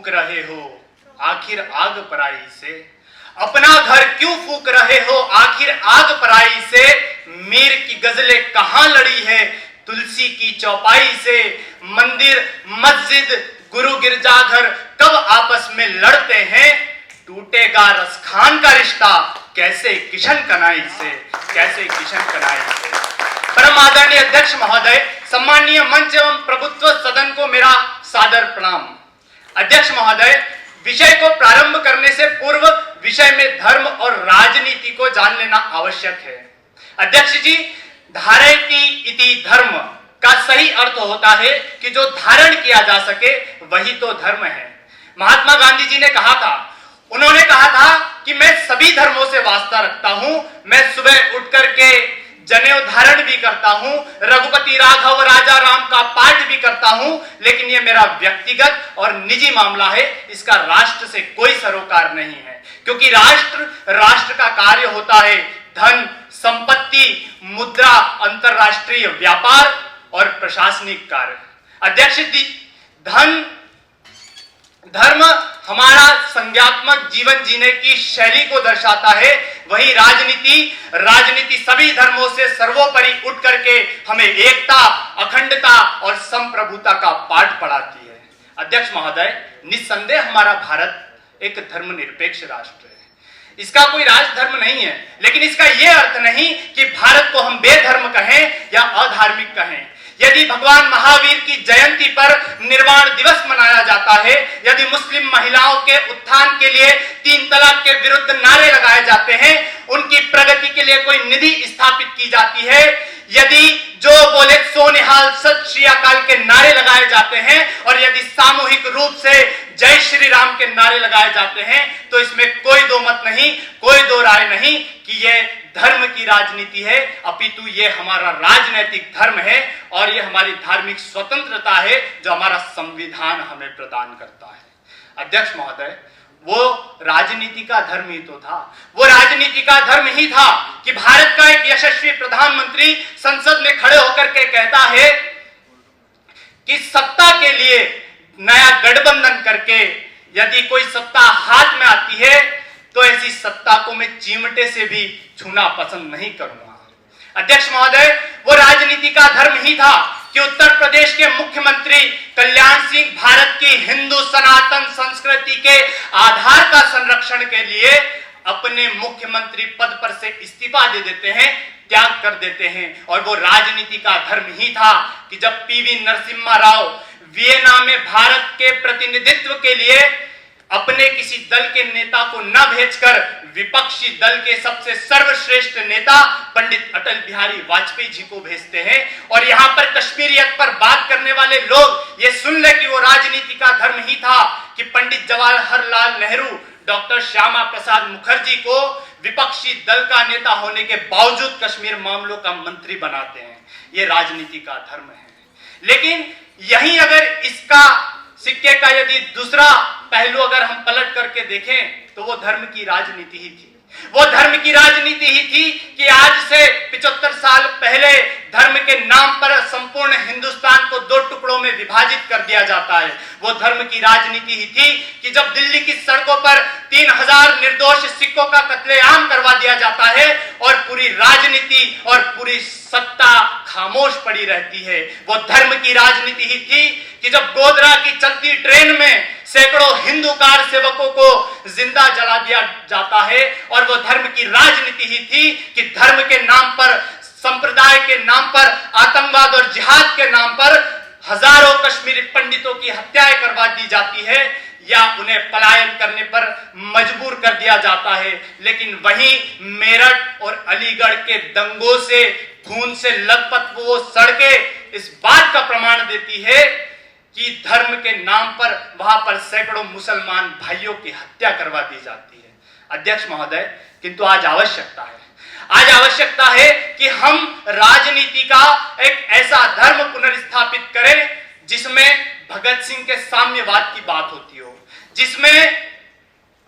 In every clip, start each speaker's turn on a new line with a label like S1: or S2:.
S1: फूक रहे हो आखिर आग पराई से, अपना घर क्यों फूक रहे हो आखिर आग पराई से, मीर की गजलें कहां लड़ी है तुलसी की चौपाई से, मंदिर मस्जिद गुरु गिरजाघर कब आपस में लड़ते हैं, टूटेगा रसखान का रिश्ता कैसे किशन कनाई से, कैसे किशन कनाई से। परम आदरणीय अध्यक्ष महोदय, सम्मानीय मंच एवं प्रभुत्व सदन को मेरा सादर प्रणाम। अध्यक्ष महोदय, विषय को प्रारंभ करने से पूर्व विषय में धर्म और राजनीति को जान लेना आवश्यक है। अध्यक्ष जी, धारयति इति धर्म का सही अर्थ होता है कि जो धारण किया जा सके वही तो धर्म है। महात्मा गांधी जी ने कहा था, उन्होंने कहा था कि मैं सभी धर्मों से वास्ता रखता हूं, मैं सुबह उठ करके जनेऊ धारण भी करता हूं, रघुपति राघव राजा राम का पाठ भी करता हूं, लेकिन यह मेरा व्यक्तिगत और निजी मामला है, इसका राष्ट्र से कोई सरोकार नहीं है, क्योंकि राष्ट्र का कार्य होता है धन, संपत्ति, मुद्रा, अंतरराष्ट्रीय व्यापार और प्रशासनिक कार्य। अध्यक्ष जी, धर्म हमारा संज्ञात्मक जीवन जीने की शैली को दर्शाता है, वही राजनीति सभी धर्मों से सर्वोपरि उठ करके हमें एकता, अखंडता और संप्रभुता का पाठ पढ़ाती है। अध्यक्ष महोदय, निस्संदेह हमारा भारत एक धर्मनिरपेक्ष राष्ट्र है, इसका कोई राजधर्म नहीं है, लेकिन इसका यह अर्थ नहीं कि भारत को हम बेधर्म कहें या अधार्मिक कहें। यदि भगवान महावीर की जयंती पर निर्वाण दिवस मनाया जाता है, यदि मुस्लिम महिलाओं के उत्थान के लिए 3 तलाक के विरुद्ध नारे लगाए जाते हैं, उनकी प्रगति के लिए कोई निधि स्थापित की जाती है, यदि जो बोले सो निहाल सत श्री अकाल के नारे लगाए जाते हैं और यदि सामूहिक रूप से जय श्री राम के नारे लगाए जाते हैं, तो इसमें कोई दो मत नहीं, कोई दो राय नहीं कि यह धर्म की राजनीति है, अपितु यह हमारा राजनैतिक धर्म है और यह हमारी धार्मिक स्वतंत्रता है जो हमारा संविधान हमें प्रदान करता है। अध्यक्ष महोदय, वो राजनीति का धर्म ही तो था, वो राजनीति का धर्म ही था कि भारत का एक यशस्वी प्रधानमंत्री संसद में खड़े होकर के कहता है कि सत्ता के लिए नया गठबंधन करके यदि कोई सत्ता हाथ में आती है तो ऐसी सत्ता को मैं चिमटे से भी छूना पसंद नहीं करूंगा। अध्यक्ष महोदय, वो राजनीति का धर्म ही था कि उत्तर प्रदेश के मुख्यमंत्री कल्याण सिंह भारत की हिंदू सनातन संस्कृति के आधार का संरक्षण के लिए अपने मुख्यमंत्री पद पर से इस्तीफा दे देते हैं, त्याग कर देते हैं। और वो राजनीति का धर्म ही था कि जब पीवी नरसिम्हा राव वियना में भारत के प्रतिनिधित्व के लिए अपने किसी दल के नेता को न भेजकर विपक्षी दल के सबसे सर्वश्रेष्ठ नेता पंडित अटल बिहारी वाजपेयी जी को भेजते हैं। और यहां पर कश्मीरियत पर बात करने वाले लोग ये सुन ले कि वो राजनीति का धर्म ही था कि पंडित जवाहरलाल नेहरू डॉक्टर श्यामा प्रसाद मुखर्जी को विपक्षी दल का नेता होने के बावजूद कश्मीर मामलों का मंत्री बनाते हैं। ये राजनीति का धर्म है। लेकिन यहीं अगर इसका सिक्के का यदि दूसरा पहलू अगर हम पलट करके देखें तो वो धर्म की राजनीति ही थी। वो धर्म की राजनीति ही थी कि आज से 75 साल पहले धर्म के नाम पर संपूर्ण हिंदुस्तान को 2 टुकड़ों में विभाजित कर दिया जाता है। वो धर्म की राजनीति ही थी कि जब दिल्ली की सड़कों पर 3000 निर्दोष सिखों का कत्लेआम करवा दिया जाता है और पूरी राजनीति और पूरी सत्ता खामोश पड़ी रहती है। वो धर्म की राजनीति ही थी कि जब गोधरा की चलती ट्रेन में सैकड़ों हिंदू कार सेवकों को जिंदा जला दिया जाता है। और वो धर्म की राजनीति ही थी कि धर्म के नाम पर, संप्रदाय के नाम पर, आतंकवाद और जिहाद के नाम पर हजारों कश्मीरी पंडितों की हत्याएं करवा दी जाती है या उन्हें पलायन करने पर मजबूर कर दिया जाता है। लेकिन वहीं मेरठ और अलीगढ़ के दंगों से, खून से लथपथ वो सड़कें इस बात का प्रमाण देती है कि धर्म के नाम पर वहां पर सैकड़ों मुसलमान भाइयों की हत्या करवा दी जाती है। अध्यक्ष महोदय, किंतु आज आवश्यकता है कि हम राजनीति का एक ऐसा धर्म पुनर्स्थापित करें जिसमें भगत सिंह के साम्यवाद की बात होती हो, जिसमें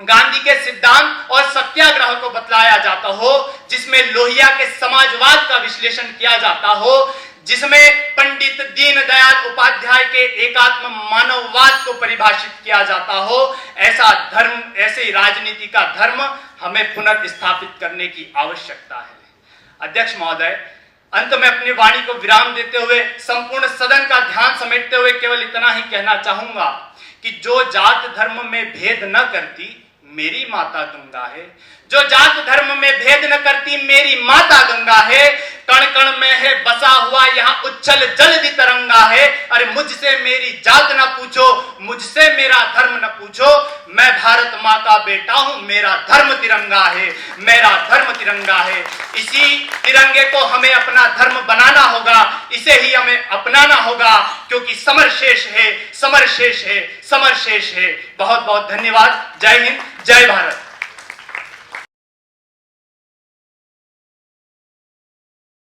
S1: गांधी के सिद्धांत और सत्याग्रह को बतलाया जाता हो, जिसमें लोहिया के समाजवाद का विश्लेषण किया जाता हो, जिसमें पंडित दीनदयाल उपाध्याय के एकात्म मानववाद को परिभाषित किया जाता हो, ऐसा धर्म, ऐसे राजनीति का धर्म हमें पुनर्स्थापित करने की आवश्यकता है। अध्यक्ष महोदय, अंत में अपनी वाणी को विराम देते हुए संपूर्ण सदन का ध्यान समेटते हुए केवल इतना ही कहना चाहूंगा कि जो जात धर्म में भेद न करती मेरी माता गंगा है, जो जात धर्म में भेद न करती मेरी माता गंगा है, कण कण में है बसा हुआ यहाँ उच्छल जलधि तरंगा है। अरे मुझसे मेरी जात न पूछो, मुझसे मेरा धर्म न पूछो, मैं भारत माँ का बेटा हूं, मेरा धर्म तिरंगा है, मेरा धर्म तिरंगा है। इसी तिरंगे को हमें अपना धर्म बनाना होगा, इसे ही हमें अपनाना होगा, क्योंकि समर शेष है, समर शेष है, समर शेष है। बहुत बहुत धन्यवाद। जय हिंद, जय भारत।